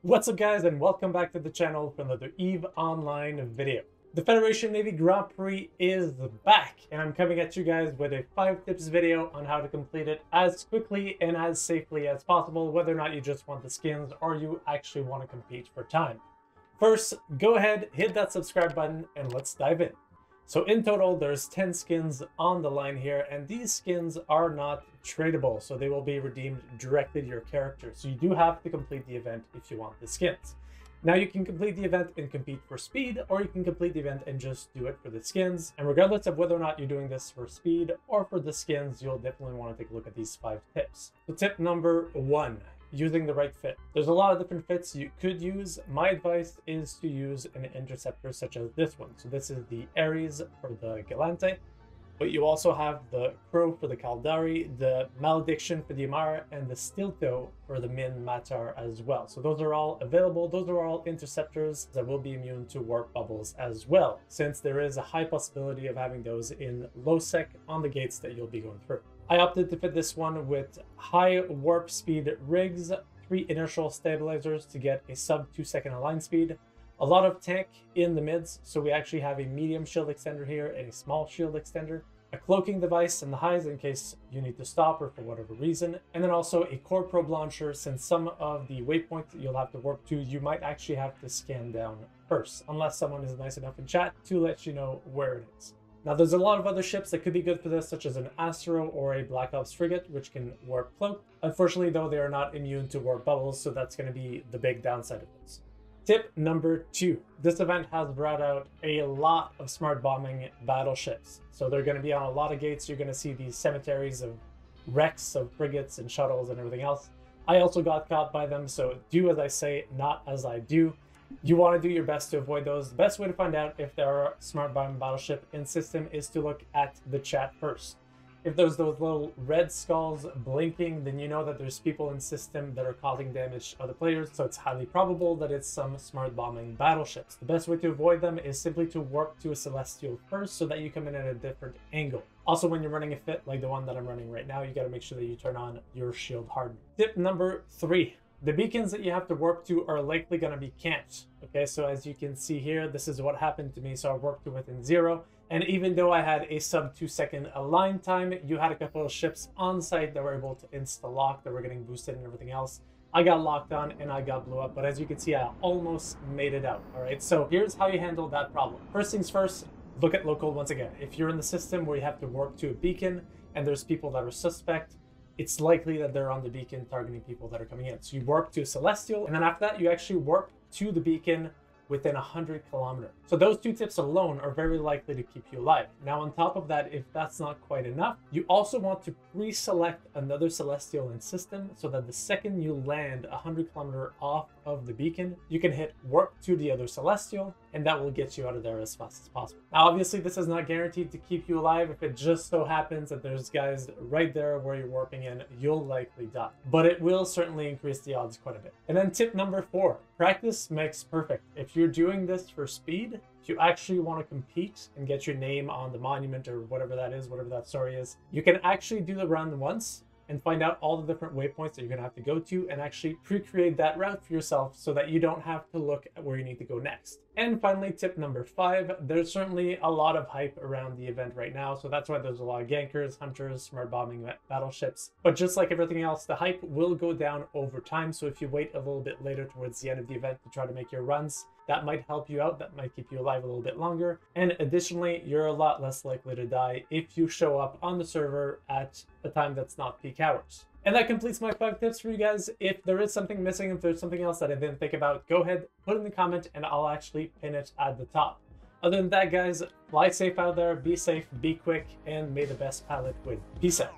What's up guys, and welcome back to the channel for another EVE Online video. The Federation Navy Grand Prix is back, and I'm coming at you guys with a 5 tips video on how to complete it as quickly and as safely as possible, whether or not you just want the skins or you actually want to compete for time. First, go ahead, hit that subscribe button, and let's dive in. So in total, there's 10 skins on the line here, and these skins are not tradable, so they will be redeemed directly to your character. So you do have to complete the event if you want the skins. Now you can complete the event and compete for speed, or you can complete the event and just do it for the skins. And regardless of whether or not you're doing this for speed or for the skins, you'll definitely want to take a look at these 5 tips. So tip number 1. Using the right fit. There's a lot of different fits you could use. My advice is to use an interceptor such as this one. So this is the Ares for the Galante, but you also have the Crow for the Caldari, the Malediction for the Amara, and the Stilto for the Min Matar as well. So those are all available. Those are all interceptors that will be immune to warp bubbles as well, since there is a high possibility of having those in low sec on the gates that you'll be going through. I opted to fit this one with high warp speed rigs, 3 inertial stabilizers to get a sub 2-second align speed, a lot of tank in the mids, so we actually have a medium shield extender here and a small shield extender, a cloaking device in the highs in case you need to stop or for whatever reason, and then also a core probe launcher, since some of the waypoints that you'll have to warp to, you might actually have to scan down first, unless someone is nice enough in chat to let you know where it is. Now, there's a lot of other ships that could be good for this, such as an Astro or a Black Ops frigate, which can warp cloak. Unfortunately, though, they are not immune to warp bubbles, so that's going to be the big downside of this. Tip number 2. This event has brought out a lot of smart bombing battleships. So they're going to be on a lot of gates. You're going to see these cemeteries of wrecks of frigates and shuttles and everything else. I also got caught by them, so do as I say, not as I do. You want to do your best to avoid those. The best way to find out if there are smart bombing battleship in system is to look at the chat first. If there's those little red skulls blinking, then you know that there's people in system that are causing damage to other players, so it's highly probable that it's some smart bombing battleships. The best way to avoid them is simply to warp to a Celestial first so that you come in at a different angle. Also, when you're running a fit like the one that I'm running right now, you got to make sure that you turn on your shield hardener. Tip number 3. The beacons that you have to warp to are likely going to be camped. Okay, so as you can see here, this is what happened to me. So I warped to within 0. And even though I had a sub 2-second align time, you had a couple of ships on site that were able to insta-lock, that were getting boosted and everything else. I got locked on and I got blew up. But as you can see, I almost made it out. All right, so here's how you handle that problem. First things first, look at local once again. If you're in the system where you have to warp to a beacon and there's people that are suspect, it's likely that they're on the beacon targeting people that are coming in. So you warp to a Celestial, and then after that, you actually warp to the beacon within 100 kilometers. So those 2 tips alone are very likely to keep you alive. Now, on top of that, if that's not quite enough, you also want to pre-select another Celestial in system so that the second you land 100 kilometers off of the beacon, you can hit warp to the other Celestial, and that will get you out of there as fast as possible. Now, obviously, this is not guaranteed to keep you alive. If it just so happens that there's guys right there where you're warping in, you'll likely die. But it will certainly increase the odds quite a bit. And then tip number 4, practice makes perfect. If you're doing this for speed, if you actually want to compete and get your name on the monument or whatever that is, whatever that story is, you can actually do the run once and find out all the different waypoints that you're going to have to go to and actually pre-create that route for yourself so that you don't have to look at where you need to go next. And finally, tip number 5, there's certainly a lot of hype around the event right now, so that's why there's a lot of gankers, hunters, smart bombing battleships. But just like everything else, the hype will go down over time, so if you wait a little bit later towards the end of the event to try to make your runs, that might help you out, that might keep you alive a little bit longer. And additionally, you're a lot less likely to die if you show up on the server at a time that's not peak hours. And that completes my 5 tips for you guys. If there is something missing, if there's something else that I didn't think about, go ahead, put it in the comment, and I'll actually pin it at the top. Other than that, guys, fly safe out there, be safe, be quick, and may the best pilot win. Peace out.